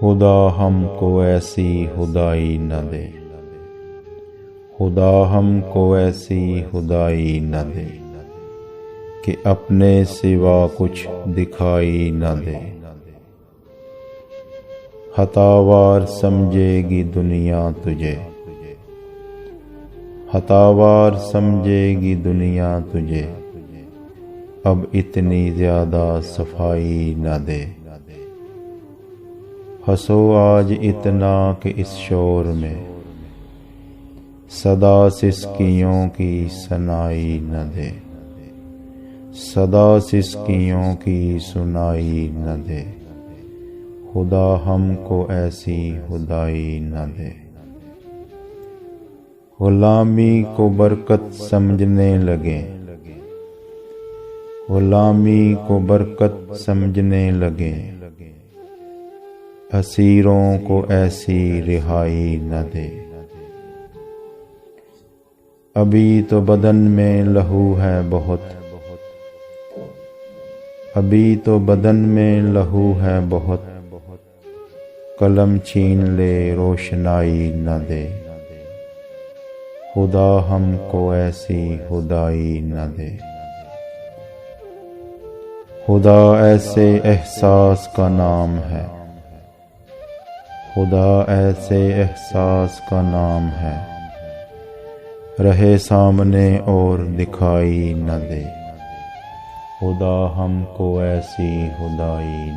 खुदा हमको ऐसी खुदाई न दे, खुदा हमको ऐसी खुदाई न दे कि अपने सिवा कुछ दिखाई न दे। हतावार समझेगी दुनिया तुझे, हतावार समझेगी दुनिया तुझे, अब इतनी ज्यादा सफाई न दे। हंसो आज इतना कि इस शोर में सदा सिसकियों की सुनाई न दे, सदा सिसकियों की सुनाई न दे। खुदा हमको ऐसी खुदाई न दे। गुलामी को बरकत समझने लगे, गुलामी को बरकत समझने लगे, असीरों को ऐसी रिहाई न दे। अभी तो बदन में लहू है बहुत, अभी तो बदन में लहू है बहुत, कलम छीन ले रोशनाई न दे। खुदा हमको ऐसी खुदाई न दे। खुदा ऐसे एहसास का नाम है, खुदा ऐसे एहसास का नाम है, रहे सामने और दिखाई न दे। खुदा हमको ऐसी खुदाई